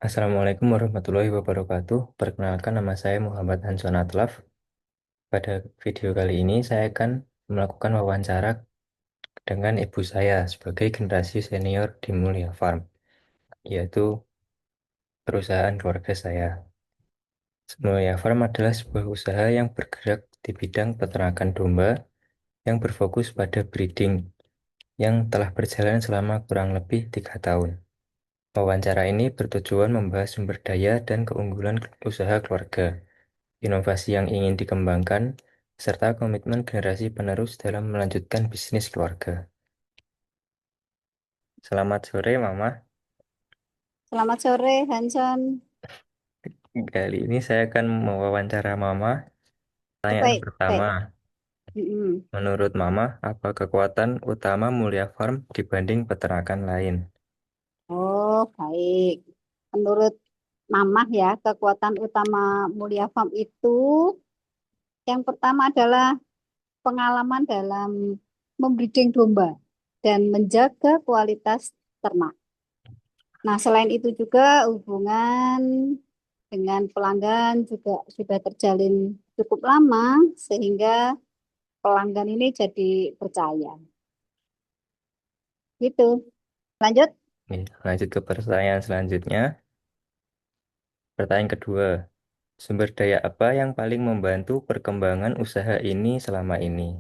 Assalamualaikum warahmatullahi wabarakatuh. Perkenalkan, nama saya Muhammad Hanson Atlaf. Pada video kali ini saya akan melakukan wawancara dengan ibu saya sebagai generasi senior di Mulia Farm, yaitu perusahaan keluarga saya. Mulia Farm adalah sebuah usaha yang bergerak di bidang peternakan domba yang berfokus pada breeding yang telah berjalan selama kurang lebih 3 tahun. Wawancara ini bertujuan membahas sumber daya dan keunggulan usaha keluarga, inovasi yang ingin dikembangkan, serta komitmen generasi penerus dalam melanjutkan bisnis keluarga. Selamat sore, Mama. Selamat sore, Hanson. Kali ini saya akan mewawancara Mama. Oh, Pertanyaan baik, pertama, baik. Mm-mm. menurut Mama, apa kekuatan utama Mulia Farm dibanding peternakan lain? Oh, baik. Menurut Mamah ya, kekuatan utama Mulia Farm itu yang pertama adalah pengalaman dalam membreeding domba dan menjaga kualitas ternak. Nah, selain itu juga hubungan dengan pelanggan juga sudah terjalin cukup lama sehingga pelanggan ini jadi percaya. Gitu. Lanjut. Oke, lanjut ke pertanyaan selanjutnya. Pertanyaan kedua, sumber daya apa yang paling membantu perkembangan usaha ini selama ini?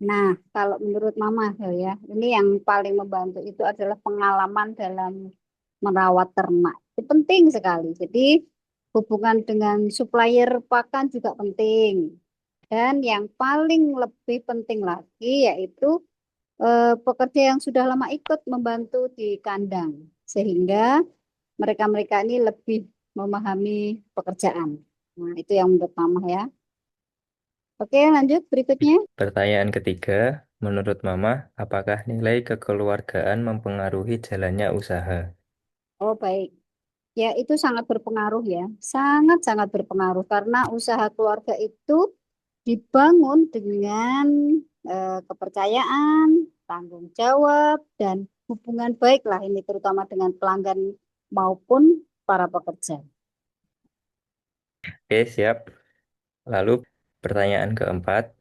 Nah, kalau menurut Mama ya, ini yang paling membantu itu adalah pengalaman dalam merawat ternak. Itu penting sekali. Jadi hubungan dengan supplier pakan juga penting. Dan yang paling lebih penting lagi yaitu pekerja yang sudah lama ikut membantu di kandang. Sehingga mereka-mereka ini lebih memahami pekerjaan. Nah, itu yang menurut Mama ya. Oke, lanjut berikutnya. Pertanyaan ketiga, menurut Mama, apakah nilai kekeluargaan mempengaruhi jalannya usaha? Oh, baik. Ya, itu sangat berpengaruh ya. Sangat-sangat berpengaruh karena usaha keluarga itu dibangun dengan kepercayaan, tanggung jawab, dan hubungan baik lah ini terutama dengan pelanggan maupun para pekerja. Oke, siap. Lalu pertanyaan keempat,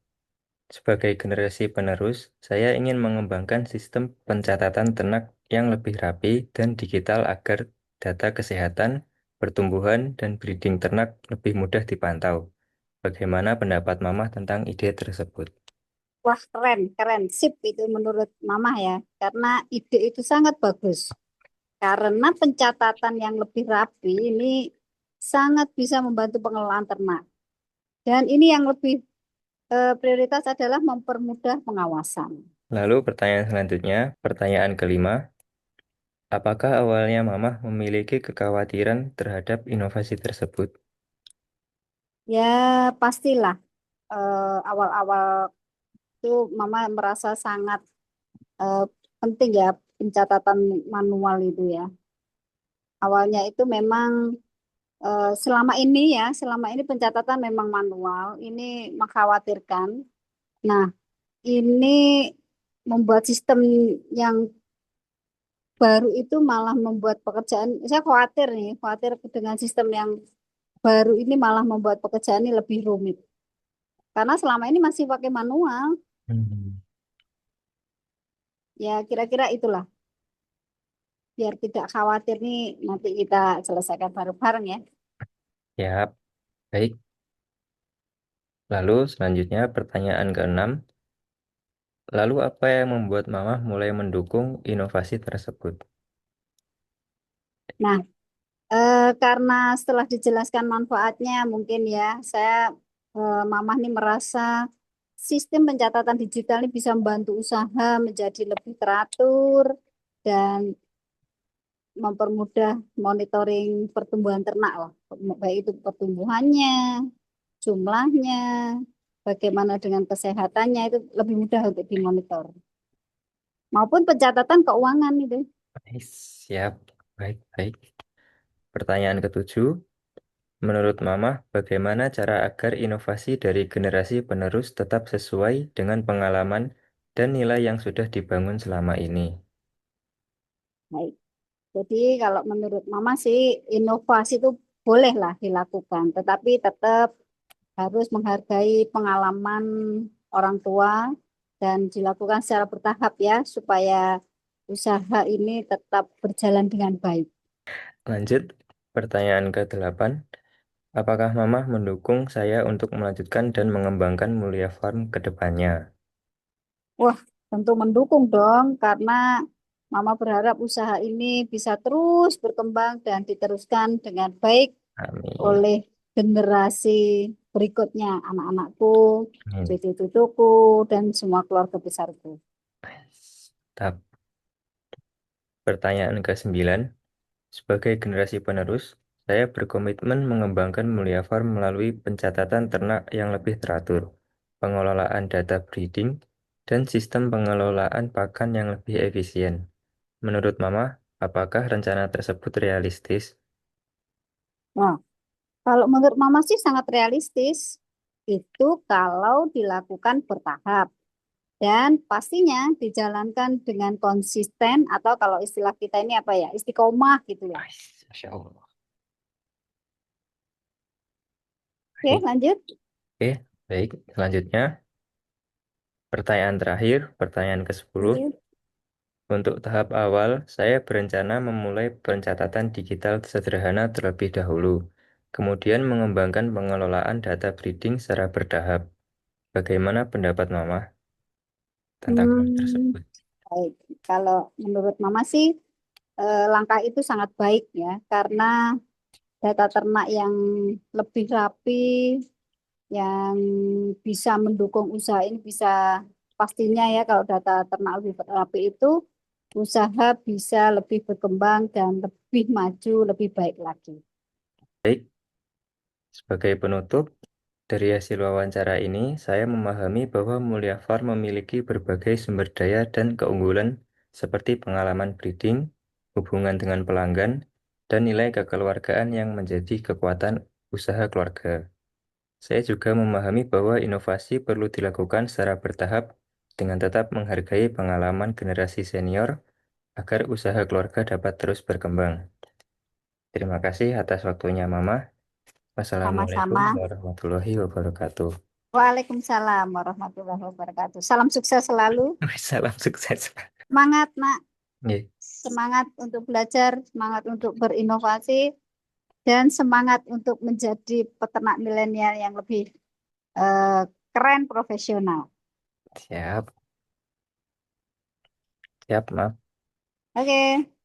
sebagai generasi penerus, saya ingin mengembangkan sistem pencatatan ternak yang lebih rapi dan digital agar data kesehatan, pertumbuhan, dan breeding ternak lebih mudah dipantau. Bagaimana pendapat Mama tentang ide tersebut? Wah, keren, keren. Sip itu menurut Mama ya. Karena ide itu sangat bagus. Karena pencatatan yang lebih rapi ini sangat bisa membantu pengelolaan ternak. Dan ini yang lebih prioritas adalah mempermudah pengawasan. Lalu pertanyaan selanjutnya, pertanyaan kelima, apakah awalnya Mama memiliki kekhawatiran terhadap inovasi tersebut? Ya, pastilah awal-awal itu Mama merasa sangat eh, penting ya pencatatan manual itu ya. Awalnya itu memang selama ini pencatatan memang manual, ini mengkhawatirkan. Nah, ini membuat sistem yang baru itu malah membuat pekerjaan, saya khawatir nih, khawatir dengan sistem yang baru ini malah membuat pekerjaan ini lebih rumit. Karena selama ini masih pakai manual, Hmm. ya kira-kira itulah. Biar tidak khawatir nih, nanti kita selesaikan bareng-bareng ya. Ya, baik. Lalu selanjutnya pertanyaan keenam, lalu apa yang membuat Mama mulai mendukung inovasi tersebut? Nah, karena setelah dijelaskan manfaatnya, mungkin ya, Mamah nih merasa sistem pencatatan digital ini bisa membantu usaha menjadi lebih teratur dan mempermudah monitoring pertumbuhan ternak lah, baik itu pertumbuhannya, jumlahnya, bagaimana dengan kesehatannya itu lebih mudah untuk dimonitor. Maupun pencatatan keuangan itu. Siap, baik-baik. Pertanyaan ketujuh, menurut Mama, bagaimana cara agar inovasi dari generasi penerus tetap sesuai dengan pengalaman dan nilai yang sudah dibangun selama ini? Baik. Jadi kalau menurut Mama sih inovasi itu bolehlah dilakukan, tetapi tetap harus menghargai pengalaman orang tua dan dilakukan secara bertahap ya supaya usaha ini tetap berjalan dengan baik. Lanjut, pertanyaan ke-8. Apakah Mama mendukung saya untuk melanjutkan dan mengembangkan Mulia Farm ke depannya? Wah, tentu mendukung dong karena Mama berharap usaha ini bisa terus berkembang dan diteruskan dengan baik Amin. oleh generasi berikutnya, anak-anakku, Amin. cucu-cucuku, dan semua keluarga besarku. Tahap pertanyaan ke-9. Sebagai generasi penerus, saya berkomitmen mengembangkan Mulia Farm melalui pencatatan ternak yang lebih teratur, pengelolaan data breeding, dan sistem pengelolaan pakan yang lebih efisien. Menurut Mama, apakah rencana tersebut realistis? Nah, kalau menurut Mama sih sangat realistis. Itu kalau dilakukan bertahap dan pastinya dijalankan dengan konsisten atau kalau istilah kita ini apa ya, istiqomah gitu ya. Masya Allah. Oke, Baik. lanjut. Oke, baik. Selanjutnya, pertanyaan terakhir, pertanyaan ke-10. Oke. Untuk tahap awal, saya berencana memulai pencatatan digital sederhana terlebih dahulu, kemudian mengembangkan pengelolaan data breeding secara bertahap. Bagaimana pendapat Mama tentang hal Hmm, tersebut? baik. Kalau menurut Mama sih langkah itu sangat baik ya karena data ternak yang lebih rapi, yang bisa mendukung usaha ini bisa pastinya ya kalau data ternak lebih rapi itu usaha bisa lebih berkembang dan lebih maju, lebih baik lagi. Baik, sebagai penutup, dari hasil wawancara ini, saya memahami bahwa Mulia Farm memiliki berbagai sumber daya dan keunggulan seperti pengalaman breeding, hubungan dengan pelanggan, dan nilai kekeluargaan yang menjadi kekuatan usaha keluarga. Saya juga memahami bahwa inovasi perlu dilakukan secara bertahap dengan tetap menghargai pengalaman generasi senior agar usaha keluarga dapat terus berkembang. Terima kasih atas waktunya, Mama. Wassalamualaikum Sama-sama. warahmatullahi wabarakatuh. Waalaikumsalam warahmatullahi wabarakatuh. Salam sukses selalu. Salam sukses. Semangat, Nak. Nggih. Semangat untuk belajar, semangat untuk berinovasi, dan semangat untuk menjadi peternak milenial yang lebih eh, keren profesional. Siap, siap, Maaf. Oke.